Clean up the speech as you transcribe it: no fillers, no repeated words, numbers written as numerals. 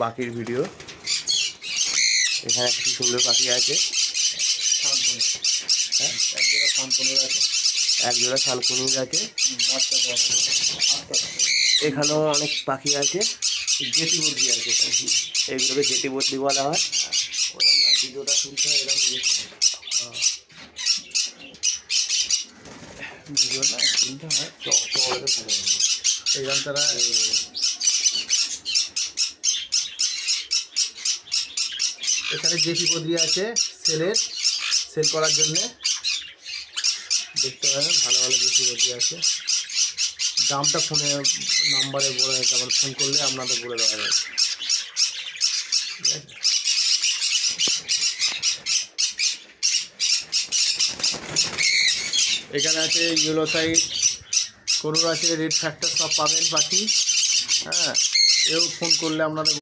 পাখির ভিডিও। এখানে একটা কি সুন্দর পাখি আছে, হ্যাঁ, এক জোড়া শালকুনির আছে। এক জোড়া শালকুনির আছে। এখানেও অনেক পাখি আছে, জেটি বদ্রি আছে। এইগুলোকে জেটি বদ্রি বলা হয়। ওরকম না, ভিডিওটা শুনতে হয় এরকম ভিডিও না শুনতে হয়, এইরকম তারা। এখানে জেটি বদ্রি আছে সেল করার জন্যে, দেখতে পাবেন ভালো ভালো জেটি বদ্রি আছে। দামটা ফোনে নাম্বারে বলে দিতে, আমার ফোন করলে আপনাদের বলে দেওয়া যাবে, ঠিক আছে। এখানে আছে ইয়েলো সাইড, গরুর আছে, রেড ফ্যাক্টর, সব পাবেন পাখি। হ্যাঁ, এও ফোন করলে আপনাদের